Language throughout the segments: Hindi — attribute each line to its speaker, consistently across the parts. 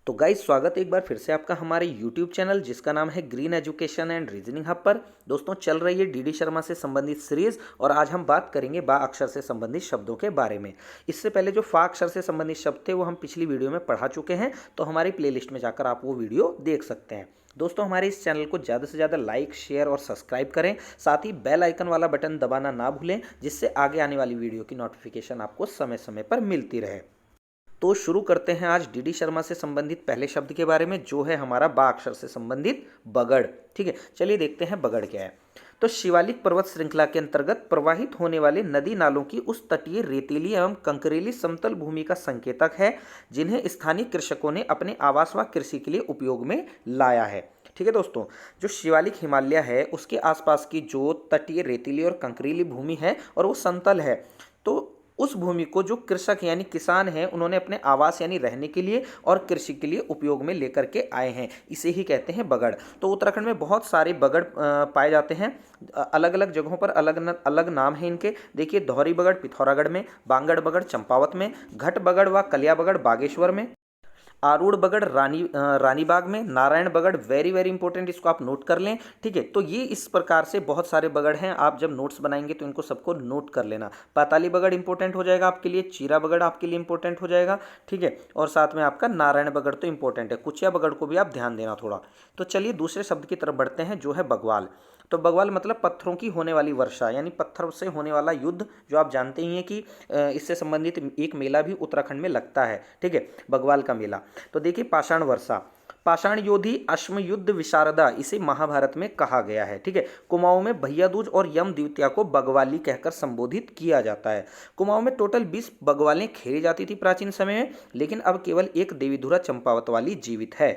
Speaker 1: तो गाइस स्वागत है एक बार फिर से आपका हमारे YouTube चैनल जिसका नाम है green education and reasoning hub पर। दोस्तों चल रही है डीडी शर्मा से संबंधित सीरीज और आज हम बात करेंगे बा अक्षर से संबंधित शब्दों के बारे में। इससे पहले जो फा अक्षर से संबंधित शब्द थे वो हम पिछली वीडियो में पढ़ा चुके हैं, तो हमारी प्लेलिस्ट में जाकर आप वो वीडियो देख सकते हैं। दोस्तों हमारे इस चैनल को ज़्यादा से ज़्यादा लाइक शेयर और सब्सक्राइब करें, साथ ही बेल आइकन वाला बटन दबाना ना भूलें जिससे आगे आने वाली वीडियो की नोटिफिकेशन आपको समय समय पर मिलती रहे। तो शुरू करते हैं आज डीडी शर्मा से संबंधित पहले शब्द के बारे में जो है हमारा बा अक्षर से संबंधित बगड़। ठीक है, चलिए देखते हैं बगड़ क्या है। तो शिवालिक पर्वत श्रृंखला के अंतर्गत प्रवाहित होने वाले नदी नालों की उस तटीय रेतीली एवं कंकरेली समतल भूमि का संकेतक है जिन्हें स्थानीय कृषकों ने अपने आवास व कृषि के लिए उपयोग में लाया है। ठीक है दोस्तों, जो शिवालिक हिमालय है उसके आसपास की जो तटीय रेतीली और कंकरीली भूमि है और वो समतल है, तो उस भूमि को जो कृषक यानी किसान हैं उन्होंने अपने आवास यानी रहने के लिए और कृषि के लिए उपयोग में लेकर के आए हैं, इसे ही कहते हैं बगड़। तो उत्तराखंड में बहुत सारे बगड़ पाए जाते हैं, अलग अलग जगहों पर अलग अलग नाम है इनके। देखिए, धौरी बगड़ पिथौरागढ़ में, बांगड़ बगड़ चंपावत में, घट बगड़ व कलिया बगड़ बागेश्वर में, आरूढ़ बगड़ रानीबाग में, नारायण बगड़ वेरी वेरी इंपॉर्टेंट, इसको आप नोट कर लें। ठीक है, तो ये इस प्रकार से बहुत सारे बगड़ हैं, आप जब नोट्स बनाएंगे तो इनको सबको नोट कर लेना। पाताली बगड़ इंपॉर्टेंट हो जाएगा आपके लिए, चीरा बगड़ आपके लिए इंपॉर्टेंट हो जाएगा। ठीक है, और साथ में आपका नारायण बगड़ तो इंपॉर्टेंट है, कुचिया बगड़ को भी आप ध्यान देना थोड़ा। तो चलिए दूसरे शब्द की तरफ बढ़ते हैं जो है बगवाल। तो बगवाल मतलब पत्थरों की होने वाली वर्षा यानी पत्थर से होने वाला युद्ध, जो आप जानते ही हैं कि इससे संबंधित एक मेला भी उत्तराखंड में लगता है। ठीक है, बगवाल का मेला। तो देखिए, पाषाण वर्षा, पाषाण योधी अश्म युद्ध विशारदा इसे महाभारत में कहा गया है। ठीक है, कुमाऊं में भैया दूज और यम द्वितीया को बगवाली कहकर संबोधित किया जाता है। कुमाऊं में टोटल 20 बगवालें खेली जाती थी प्राचीन समय में, लेकिन अब केवल एक देवीधुरा चंपावत वाली जीवित है।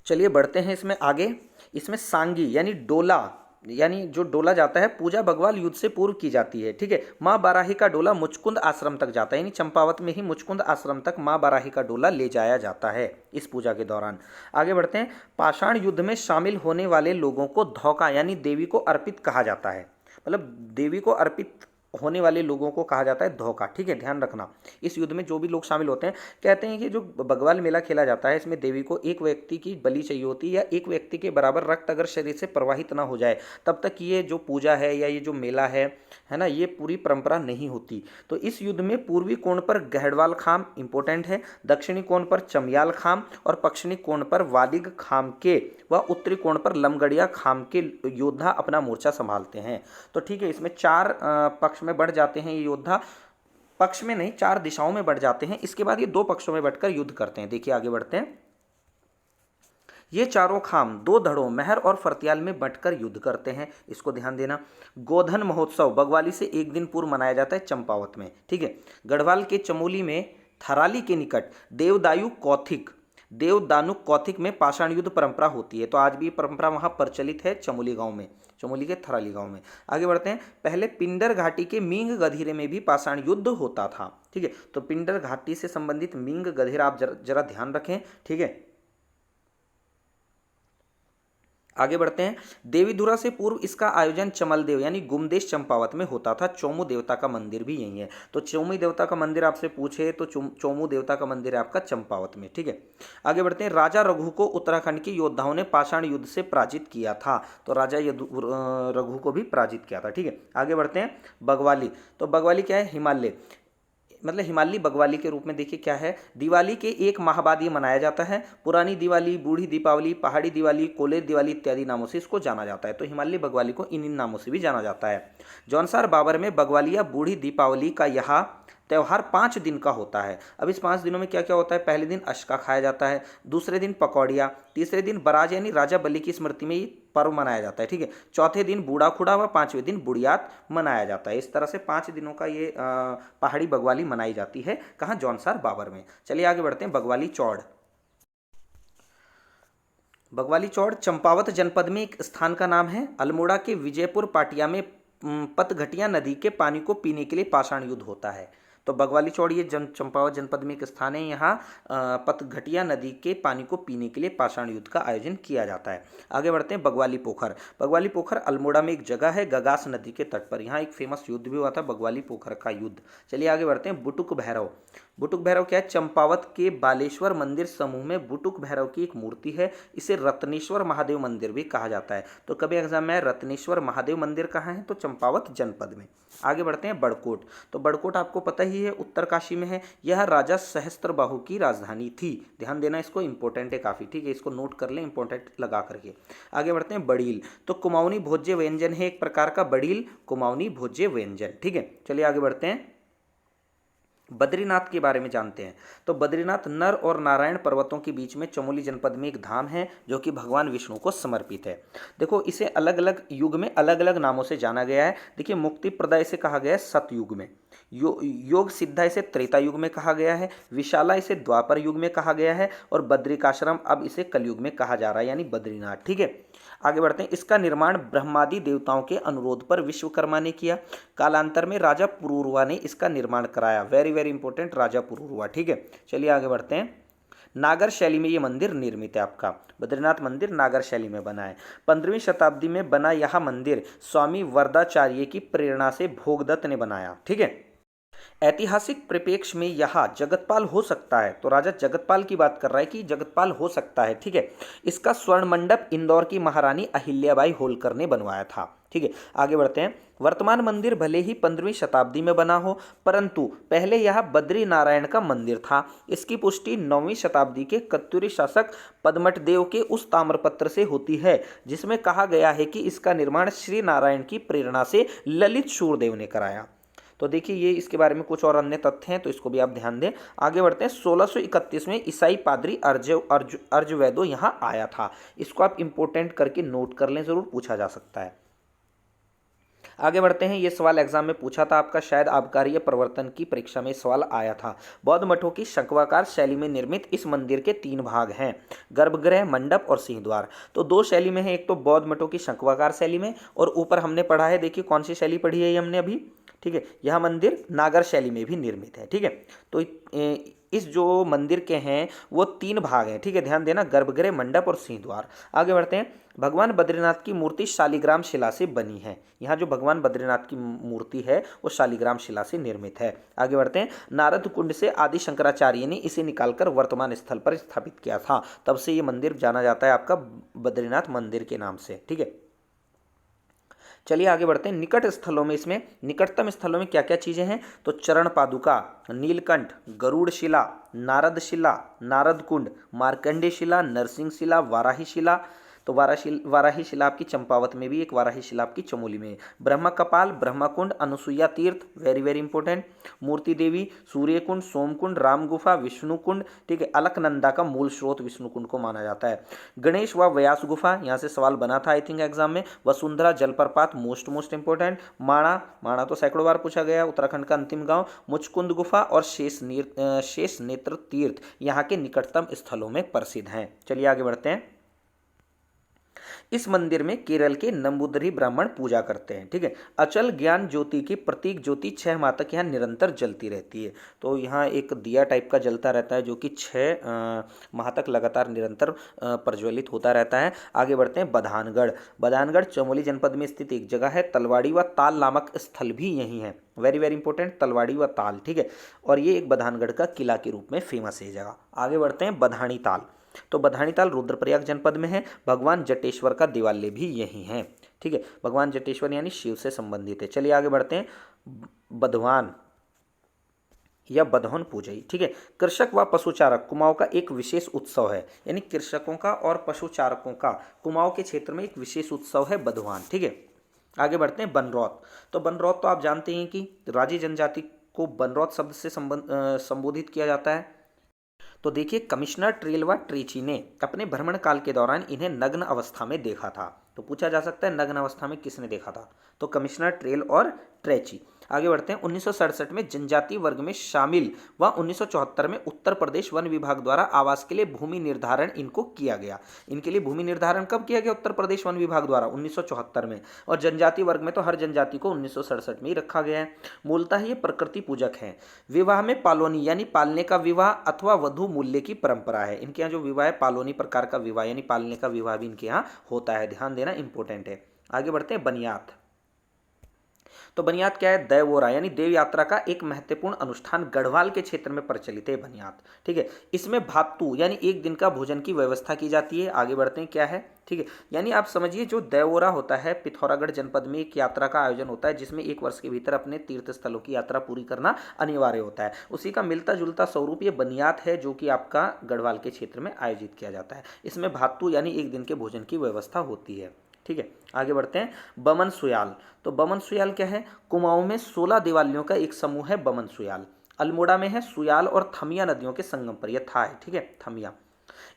Speaker 1: चलिए बढ़ते हैं इसमें आगे। इसमें सांगी यानी डोला, यानी जो डोला जाता है, पूजा बगवाल युद्ध से पूर्व की जाती है। ठीक है, माँ बाराही का डोला मुचकुंद आश्रम तक जाता है, यानी चंपावत में ही मुचकुंद आश्रम तक माँ बाराही का डोला ले जाया जाता है इस पूजा के दौरान। आगे बढ़ते हैं। पाषाण युद्ध में शामिल होने वाले लोगों को धौका यानी देवी को अर्पित कहा जाता है, मतलब देवी को अर्पित होने वाले लोगों को कहा जाता है धोखा। ठीक है, ध्यान रखना। इस युद्ध में जो भी लोग शामिल होते हैं, कहते हैं कि जो बगवाल मेला खेला जाता है इसमें देवी को एक व्यक्ति की बलि चाहिए होती है या एक व्यक्ति के बराबर रक्त अगर शरीर से प्रवाहित ना हो जाए तब तक ये जो पूजा है या ये जो मेला है ना, ये पूरी परंपरा नहीं होती। तो इस युद्ध में पूर्वी कोण पर गहड़वाल खाम इंपोर्टेंट है, दक्षिणी कोण पर चमयाल खाम और पश्चिमी कोण पर वालिग खाम के व उत्तरी कोण पर लमगड़िया खाम के योद्धा अपना मोर्चा संभालते हैं। तो ठीक है, इसमें चार पक्ष में बढ़ जाते हैं ये योद्धा, पक्ष में नहीं, चार दिशाओं में बढ़ जाते हैं। इसके बाद ये दो पक्षों में बढ़कर युद्ध करते हैं। देखिए आगे बढ़ते हैं। ये चारों खाम दो धड़ों महर और फरतियाल में बंटकर युद्ध करते हैं, इसको ध्यान देना। गोधन महोत्सव बगवाली से एक दिन पूर्व मनाया जाता है चंपावत में। ठीक है, गढ़वाल के चमोली में थराली के निकट देवदानुक कौथिक में पाषाण युद्ध परंपरा होती है। तो आज भी ये परंपरा वहाँ प्रचलित है चमोली गांव में, चमोली के थराली गांव में। आगे बढ़ते हैं। पहले पिंडर घाटी के मींग गधीरे में भी पाषाण युद्ध होता था। ठीक है, तो पिंडर घाटी से संबंधित मींग गधीरा आप जरा ध्यान रखें। ठीक है, आगे बढ़ते हैं। देवीधुरा से पूर्व इसका आयोजन चमलदेव यानी गुमदेश चंपावत में होता था। चोमू देवता का मंदिर भी यही है। तो चोमू देवता का मंदिर आपसे पूछे तो चोमू देवता का मंदिर है आपका चंपावत में। ठीक है, आगे बढ़ते हैं। राजा रघु को उत्तराखंड के योद्धाओं ने पाषाण युद्ध से पराजित किया था। तो राजा रघु को भी पराजित किया था। ठीक है, आगे बढ़ते हैं। बगवाली, तो बगवाली क्या है? हिमालय, मतलब हिमालयी बगवाली के रूप में देखिए क्या है। दिवाली के एक माह बाद ये मनाया जाता है। पुरानी दिवाली, बूढ़ी दीपावली, पहाड़ी दिवाली, कोलेर दिवाली इत्यादि नामों से इसको जाना जाता है। तो हिमालयी बगवाली को इन नामों से भी जाना जाता है। जौनसार बाबर में बगवाली या बूढ़ी दीपावली का यह त्यौहार 5 दिन का होता है। अब इस 5 दिनों में क्या क्या होता है? पहले दिन अशका खाया जाता है, दूसरे दिन पकौड़िया, तीसरे दिन बराज यानी राजा बलि की स्मृति में ये पर्व मनाया जाता है। ठीक है, चौथे दिन बूढ़ा खुड़ा व 5वें दिन बुढ़ियात मनाया जाता है। इस तरह से 5 दिनों का ये पहाड़ी बगवाली मनाई जाती है। कहाँ? जौनसार बाबर में। चलिए आगे बढ़ते हैं। बगवाली चौड़, बगवाली चौड़ चंपावत जनपद में एक स्थान का नाम है। अल्मोड़ा के विजयपुर पाटिया में पतघटिया नदी के पानी को पीने के लिए पाषाण युद्ध होता है। तो बगवाली चौड़ ये चंपावत जनपद में एक स्थान है, यहाँ पतघटिया नदी के पानी को पीने के लिए पाषाण युद्ध का आयोजन किया जाता है। आगे बढ़ते हैं। बगवाली पोखर, बगवाली पोखर अल्मोड़ा में एक जगह है गगास नदी के तट पर, यहाँ एक फेमस युद्ध भी हुआ था, बगवाली पोखर का युद्ध। चलिए आगे बढ़ते हैं। बुटुक भैरव, बुटुक भैरव क्या है? चंपावत के बालेश्वर मंदिर समूह में बुटुक भैरव की एक मूर्ति है। इसे रत्नेश्वर महादेव मंदिर भी कहा जाता है। तो कभी एग्जाम में रत्नेश्वर महादेव मंदिर कहाँ है? तो चंपावत जनपद में। आगे बढ़ते हैं बड़कोट। तो बड़कोट आपको पता ही है उत्तरकाशी में है। यह राजा सहस्त्रबाहु की राजधानी थी। ध्यान देना, इसको इंपॉर्टेंट है काफ़ी, ठीक है, इसको नोट कर लें इंपॉर्टेंट लगा करके। आगे बढ़ते हैं बड़ील। तो कुमाऊनी भोज्य व्यंजन है एक प्रकार का बड़ील, कुमाऊनी भोज्य व्यंजन, ठीक है। चलिए आगे बढ़ते हैं, बद्रीनाथ के बारे में जानते हैं। तो बद्रीनाथ नर और नारायण पर्वतों के बीच में चमोली जनपद में एक धाम है जो कि भगवान विष्णु को समर्पित है। देखो इसे अलग अलग युग में अलग अलग नामों से जाना गया है। देखिए मुक्ति प्रदा इसे कहा गया है सतयुग में, योग सिद्धा इसे त्रेता युग में कहा गया है, विशाला इसे द्वापर युग में कहा गया है, और बद्रिकाश्रम अब इसे कलयुग में कहा जा रहा है, यानी बद्रीनाथ, ठीक है। आगे बढ़ते हैं, इसका निर्माण ब्रह्मादि देवताओं के अनुरोध पर विश्वकर्मा ने किया। कालांतर में राजा पुरूरवा ने इसका निर्माण कराया। वेरी वेरी इंपॉर्टेंट, राजा पुरूरवा, ठीक है। चलिए आगे बढ़ते हैं, नागर शैली में ये मंदिर निर्मित है। आपका बद्रीनाथ मंदिर नागर शैली में बना है। 15वीं शताब्दी में बना यह मंदिर स्वामी वरदाचार्य की प्रेरणा से भोगदत्त ने बनाया, ठीक है। ऐतिहासिक परिप्रेक्ष्य में यहाँ जगतपाल हो सकता है, तो राजा जगतपाल की बात कर रहा है कि जगतपाल हो सकता है, ठीक है। इसका स्वर्ण मंडप इंदौर की महारानी अहिल्याबाई होलकर ने बनवाया था, ठीक है। आगे बढ़ते हैं, वर्तमान मंदिर भले ही 15वीं शताब्दी में बना हो, परंतु पहले यह बद्री नारायण का मंदिर था। इसकी पुष्टि 9वीं शताब्दी के कत्यूरी शासक पदमट देव के उस ताम्रपत्र से होती है जिसमें कहा गया है कि इसका निर्माण श्री नारायण की प्रेरणा से ललित शूरदेव ने कराया। तो देखिए ये इसके बारे में कुछ और अन्य तथ्य हैं, तो इसको भी आप ध्यान दें। आगे बढ़ते हैं, 1631 में ईसाई पादरी अर्जवेदो यहाँ आया था। इसको आप इंपोर्टेंट करके नोट कर लें, जरूर पूछा जा सकता है। आगे बढ़ते हैं, ये सवाल एग्जाम में पूछा था आपका, शायद आबकारी प्रवर्तन की परीक्षा में सवाल आया था। बौद्ध मठों की शंक्वाकार शैली में निर्मित इस मंदिर के 3 भाग हैं, गर्भगृह, मंडप और सिंहद्वार। तो 2 शैली में है, एक तो बौद्ध मठों की शंक्वाकार शैली में, और ऊपर हमने पढ़ा है, देखिए कौन सी शैली पढ़ी है ये हमने अभी, ठीक है। यह मंदिर नागर शैली में भी निर्मित है, ठीक है। तो इस जो मंदिर के हैं वो 3 भाग हैं, ठीक है, ध्यान देना, गर्भगृह, मंडप और सिंहद्वार। आगे बढ़ते हैं, भगवान बद्रीनाथ की मूर्ति शालिग्राम शिला से बनी है। यहाँ जो भगवान बद्रीनाथ की मूर्ति है वो शालिग्राम शिला से निर्मित है। आगे बढ़ते हैं, नारद कुंड से आदि शंकराचार्य ने इसे निकालकर वर्तमान स्थल पर स्थापित किया था, तब से ये मंदिर जाना जाता है आपका बद्रीनाथ मंदिर के नाम से, ठीक है। चलिए आगे बढ़ते हैं, निकट स्थलों में, इसमें निकटतम स्थलों में क्या क्या चीज़ें हैं? तो चरण पादुका, नीलकंठ, गरुड़ शिला, नारद शिला, नारद कुंड, मार्कंडे शिला, नरसिंह शिला, वाराही शिला। तो वाराही शिला आपकी चंपावत में भी, एक वाराही शिला आपकी चमोली में। ब्रह्म कपाल, ब्रह्म कुंड, अनुसुईया तीर्थ, वेरी वेरी इंपॉर्टेंट, मूर्ति देवी, सूर्य कुंड, सोमकुंड, राम गुफा, विष्णु कुंड, ठीक है। अलकनंदा का मूल स्रोत विष्णु कुंड को माना जाता है। गणेश व व्यास गुफा, यहाँ से सवाल बना था आई थिंक एग्जाम में। वसुंधरा जलप्रपात, मोस्ट इंपॉर्टेंट। माणा तो सैकड़ों बार पूछा गया, उत्तराखंड का अंतिम गांव। मुचकुंद गुफा और शेष नेत्र तीर्थ यहाँ के निकटतम स्थलों में प्रसिद्ध हैं। चलिए आगे बढ़ते हैं, इस मंदिर में केरल के नंबूदरी ब्राह्मण पूजा करते हैं, ठीक है। अचल ज्ञान ज्योति की प्रतीक ज्योति 6 माह तक यहाँ निरंतर जलती रहती है। तो यहाँ एक दिया टाइप का जलता रहता है जो कि 6 माह तक लगातार निरंतर प्रज्वलित होता रहता है। आगे बढ़ते हैं, बधानगढ़ चमोली जनपद में स्थित एक जगह है। तलवाड़ी व ताल नामक स्थल भी यही है, वेरी वेरी इंपॉर्टेंट, तलवाड़ी व ताल, ठीक है। और ये एक बधानगढ़ का किला के रूप में फेमस है जगह। आगे बढ़ते हैं, बधानी ताल। तो बधानी ताल रुद्रप्रयाग जनपद में है। भगवान जटेश्वर का देवालय भी यही है, ठीक है। भगवान जटेश्वर यानी शिव से संबंधित है। चलिए आगे बढ़ते हैं, बधवान या बधौन पूजई, ठीक है। कृषक व पशुचारक कुमाऊं का एक विशेष उत्सव है, यानी कृषकों का और पशुचारकों का कुमाऊं के क्षेत्र में एक विशेष उत्सव है बधवान, ठीक है। आगे बढ़ते हैं, बनरौत। तो बनरौत तो आप जानते हैं कि राजी जनजाति को बनरौत शब्द से संबोधित किया जाता है। तो देखिए, कमिश्नर ट्रेल व ट्रेची ने अपने भ्रमण काल के दौरान इन्हें नग्न अवस्था में देखा था। तो पूछा जा सकता है नग्न अवस्था में किसने देखा था? तो कमिश्नर ट्रेल और ट्रेची। आगे बढ़ते हैं, 1967 में जनजाति वर्ग में शामिल व 1974 में उत्तर प्रदेश वन विभाग द्वारा आवास के लिए भूमि निर्धारण इनको किया गया। इनके लिए भूमि निर्धारण कब किया गया? उत्तर प्रदेश वन विभाग द्वारा 1974 में। और जनजाति वर्ग में तो हर जनजाति को 1967 में ही रखा गया है। मूलतः ये प्रकृति पूजक हैं। विवाह में पालोनी यानी पालने का विवाह अथवा वधु मूल्य की परंपरा है। इनके यहाँ जो विवाह है पालोनी प्रकार का विवाह यानी पालने का विवाह भी इनके यहाँ होता है, ध्यान देना इंपॉर्टेंट है। आगे बढ़ते हैं, बनियात। तो बनियात क्या है? देवोरा यानी देव यात्रा का एक महत्वपूर्ण अनुष्ठान गढ़वाल के क्षेत्र में प्रचलित है बनियात। ठीक है, इसमें भातु यानी एक दिन का भोजन की व्यवस्था की जाती है। आगे बढ़ते हैं, क्या है? ठीक है, यानी आप समझिए जो देवोरा होता है, पिथौरागढ़ जनपद में एक यात्रा का आयोजन होता है जिसमें एक वर्ष के भीतर अपने तीर्थ स्थलों की यात्रा पूरी करना अनिवार्य होता है। उसी का मिलता जुलता स्वरूप ये बनियात है जो कि आपका गढ़वाल के क्षेत्र में आयोजित किया जाता है। इसमें भातु यानी एक दिन के भोजन की व्यवस्था होती है। ठीक है, आगे बढ़ते हैं। बमन सुयाल, तो बमन सुयाल क्या है? कुमाऊं में 16 देवालयों का एक समूह है बमन सुयाल। अल्मोड़ा में है सुयाल और थमिया नदियों के संगम पर, यह था है। ठीक है, थमिया।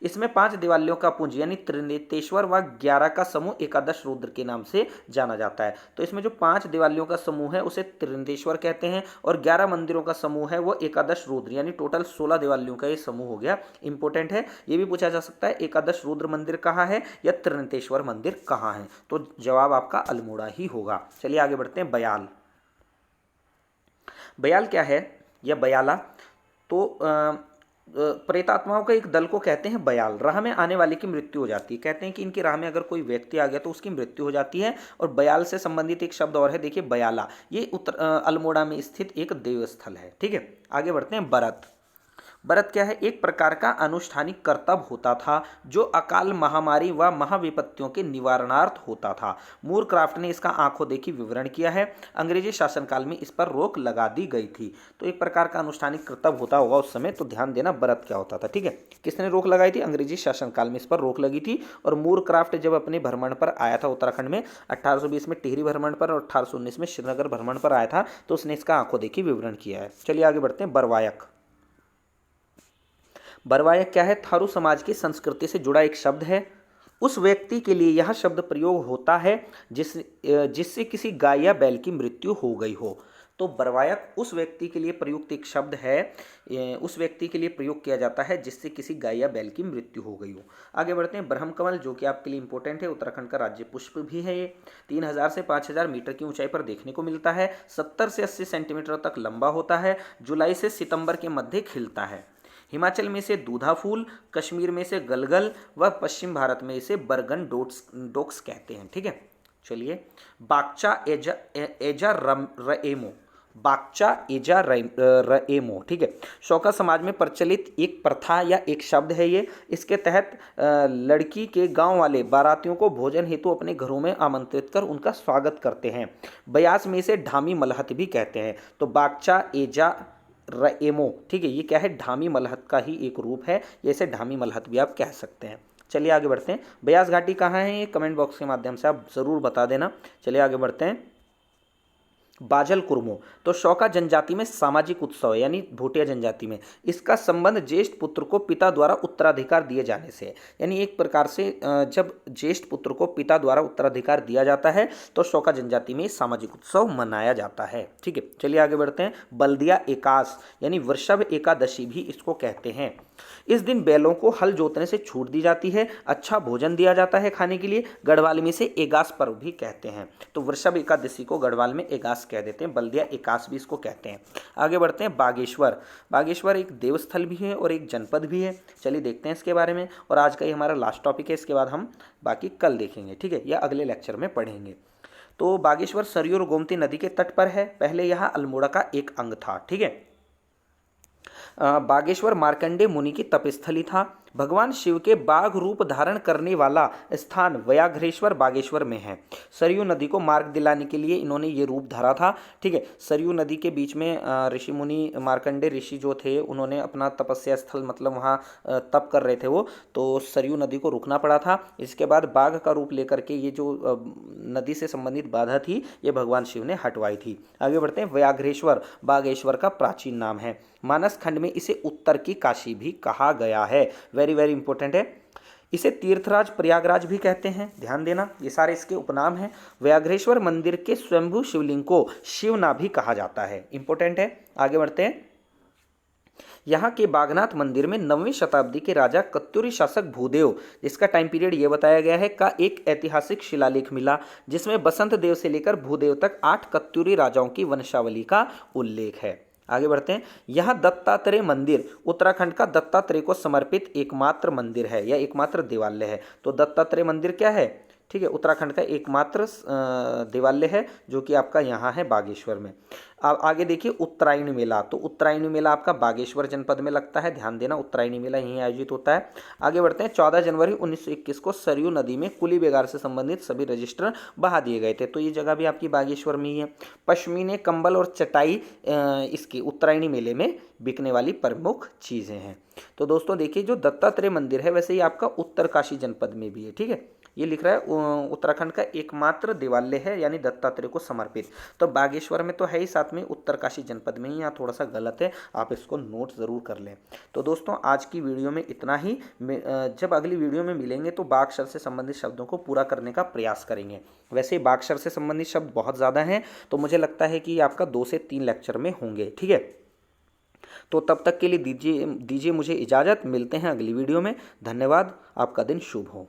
Speaker 1: इसमें 5 देवालयों का पुंज यानी त्रिनेतेश्वर व 11 का समूह एकादश रुद्र के नाम से जाना जाता है। तो इसमें जो 5 देवालयों का समूह है उसे त्रिनेतेश्वर कहते हैं और 11 मंदिरों का समूह है वो एकादश रुद्र, यानी टोटल 16 देवालयों का ये समूह हो गया। इंपॉर्टेंट है, ये भी पूछा जा सकता है एकादश रुद्र मंदिर कहाँ है या त्रिनेतेश्वर मंदिर कहाँ है, तो जवाब आपका अल्मोड़ा ही होगा। चलिए आगे बढ़ते हैं। बयाल, बयाल क्या है या बयाला? तो प्रेतात्माओं का एक दल को कहते हैं बयाल। राह में आने वाले की मृत्यु हो जाती है, कहते हैं कि इनकी राह में अगर कोई व्यक्ति आ गया तो उसकी मृत्यु हो जाती है। और बयाल से संबंधित एक शब्द और है, देखिए बयाला, ये अल्मोड़ा में स्थित एक देवस्थल है। ठीक है, आगे बढ़ते हैं। बरत, व्रत क्या है? एक प्रकार का अनुष्ठानिक कर्तव्य होता था जो अकाल, महामारी व महाविपत्तियों के निवारणार्थ होता था। मूर क्राफ्ट ने इसका आंखों देखी विवरण किया है। अंग्रेजी शासनकाल में इस पर रोक लगा दी गई थी। तो एक प्रकार का अनुष्ठानिक कर्तव्य होता होगा उस समय, तो ध्यान देना व्रत क्या होता था। ठीक है, किसने रोक लगाई थी? अंग्रेजी शासनकाल में इस पर रोक लगी थी। और मूर क्राफ्ट जब अपने भ्रमण पर आया था उत्तराखंड में 1820 में टिहरी भ्रमण पर और 1819 में श्रीनगर भ्रमण पर आया था, तो उसने इसका आंखों देखी विवरण किया है। चलिए आगे बढ़ते हैं। बरवायक, बरवायक क्या है? थारू समाज की संस्कृति से जुड़ा एक शब्द है। उस व्यक्ति के लिए यह शब्द प्रयोग होता है जिससे किसी गाय या बैल की मृत्यु हो गई हो। तो बरवायक उस व्यक्ति के लिए प्रयुक्त एक शब्द है, उस व्यक्ति के लिए प्रयोग किया जाता है जिससे किसी गाय या बैल की मृत्यु हो गई हो। आगे बढ़ते हैं। ब्रह्म कमल, जो कि आपके लिए इंपॉर्टेंट है, उत्तराखंड का राज्य पुष्प भी है। ये 3000 से 5000 मीटर की ऊंचाई पर देखने को मिलता है। 70 से 80 सेंटीमीटर तक लंबा होता है। जुलाई से सितंबर के मध्य खिलता है। हिमाचल में इसे दूधा फूल, कश्मीर में इसे गलगल व पश्चिम भारत में इसे बरगन डोक्स कहते हैं। ठीक है, चलिए। बाक्चा एजा रएमो, बाक्चा एजा रएमो, ठीक है, शौका समाज में प्रचलित एक प्रथा या एक शब्द है ये। इसके तहत लड़की के गांव वाले बारातियों को भोजन हेतु अपने घरों में आमंत्रित कर उनका स्वागत करते हैं। बयास में इसे ढामी मलहत भी कहते हैं। तो बाक्चा एजा रएमो, ठीक है, ये क्या है? ढामी मलहत का ही एक रूप है, जैसे ढामी मलहत भी आप कह सकते हैं। चलिए आगे बढ़ते हैं। बयास घाटी कहाँ है? ये कमेंट बॉक्स के माध्यम से आप ज़रूर बता देना। चलिए आगे बढ़ते हैं। बाजल कुर्मो, तो शौका जनजाति में सामाजिक उत्सव है, यानी भोटिया जनजाति में। इसका संबंध ज्येष्ठ पुत्र को पिता द्वारा उत्तराधिकार दिए जाने से है। यानी एक प्रकार से जब ज्येष्ठ पुत्र को पिता द्वारा उत्तराधिकार दिया जाता है तो शौका जनजाति में सामाजिक उत्सव मनाया जाता है। ठीक है, चलिए आगे बढ़ते हैं। बल्दिया एकास यानी वृषभ एकादशी भी इसको कहते हैं। इस दिन बैलों को हल जोतने से छूट दी जाती है, अच्छा भोजन दिया जाता है खाने के लिए। गढ़वाल में इसे एगास पर्व भी कहते हैं। तो वृषभ एकादशी को गढ़वाल में एगास कह देते हैं, बल्दिया एकास भी इसको कहते हैं। आगे बढ़ते हैं। बागेश्वर, बागेश्वर एक देवस्थल भी है और एक जनपद भी है। चलिए देखते हैं इसके बारे में। और आज का ये हमारा लास्ट टॉपिक है, इसके बाद हम बाकी कल देखेंगे। ठीक है, या अगले लेक्चर में पढ़ेंगे। तो बागेश्वर सरयू और गोमती नदी के तट पर है। पहले यहाँ अल्मोड़ा का एक अंग था। ठीक है, बागेश्वर मार्कंडेय मुनि की तपस्थली था। भगवान शिव के बाघ रूप धारण करने वाला स्थान व्याघ्रेश्वर बागेश्वर में है। सरयू नदी को मार्ग दिलाने के लिए इन्होंने ये रूप धरा था। ठीक है, सरयू नदी के बीच में ऋषि मुनि, मार्कंडेय ऋषि जो थे, उन्होंने अपना तपस्या स्थल, मतलब वहाँ तप कर रहे थे वो, तो सरयू नदी को रुकना पड़ा था। इसके बाद बाघ का रूप लेकर के ये जो नदी से संबंधित बाधा थी, ये भगवान शिव ने हटवाई थी। आगे बढ़ते हैं। व्याघ्रेश्वर बागेश्वर का प्राचीन नाम है। मानस खंड में इसे उत्तर की काशी भी कहा गया है। वेरी वेरी इंपॉर्टेंट है। इसे तीर्थराज, प्रयागराज भी कहते हैं, ध्यान देना, ये सारे इसके उपनाम हैं। व्याघ्रेश्वर मंदिर के स्वयंभू शिवलिंग को शिवना भी कहा जाता है, इंपॉर्टेंट है। आगे बढ़ते हैं। यहाँ के बागनाथ मंदिर में 9वीं शताब्दी के राजा कत्यूरी शासक भूदेव, जिसका टाइम पीरियड ये बताया गया है, का एक ऐतिहासिक शिलालेख मिला जिसमें बसंत देव से लेकर भूदेव तक 8 कत्यूरी राजाओं की वंशावली का उल्लेख है। आगे बढ़ते हैं। यहाँ दत्तात्रेय मंदिर उत्तराखंड का दत्तात्रेय को समर्पित एकमात्र मंदिर है या एकमात्र देवालय है। तो दत्तात्रेय मंदिर क्या है? ठीक है। उत्तराखंड का एकमात्र देवालय है जो कि आपका यहाँ है बागेश्वर में। अब आगे देखिए उत्तरायणी मेला। तो उत्तरायणी मेला आपका बागेश्वर जनपद में लगता है, ध्यान देना, उत्तरायणी मेला यहीं आयोजित होता है। आगे बढ़ते हैं। 14 जनवरी 1921 को सरयू नदी में कुली बेगार से संबंधित सभी रजिस्टर बहा दिए गए थे। तो ये जगह भी आपकी बागेश्वर में ही है। पश्मीने, कंबल और चटाई इसकी उत्तरायणी मेले में बिकने वाली प्रमुख चीज़ें हैं। तो दोस्तों देखिए, जो दत्तात्रेय मंदिर है वैसे ही आपका उत्तरकाशी जनपद में भी है। ठीक है, ये लिख रहा है उत्तराखंड का एकमात्र देवालय है यानी दत्तात्रेय को समर्पित। तो बागेश्वर में तो है ही, साथ में उत्तरकाशी जनपद में ही, यहाँ थोड़ा सा गलत है, आप इसको नोट ज़रूर कर लें। तो दोस्तों आज की वीडियो में इतना ही। जब अगली वीडियो में मिलेंगे तो बागक्षर से संबंधित शब्दों को पूरा करने का प्रयास करेंगे। वैसे बागक्षर से संबंधित शब्द बहुत ज़्यादा हैं, तो मुझे लगता है कि आपका 2 से 3 लेक्चर में होंगे। ठीक है, तो तब तक के लिए दीजिए मुझे इजाज़त। मिलते हैं अगली वीडियो में। धन्यवाद, आपका दिन शुभ हो।